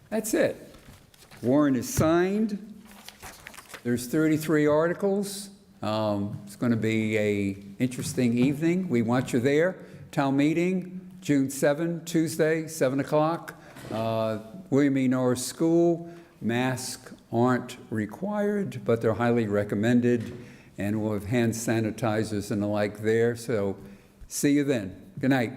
That's it. Warrant is signed. There's 33 articles. It's going to be an interesting evening. We want you there. Town meeting, June 7, Tuesday, 7 o'clock. William E. Norris School. Masks aren't required, but they're highly recommended. And we'll have hand sanitizers and the like there. So see you then. Good night.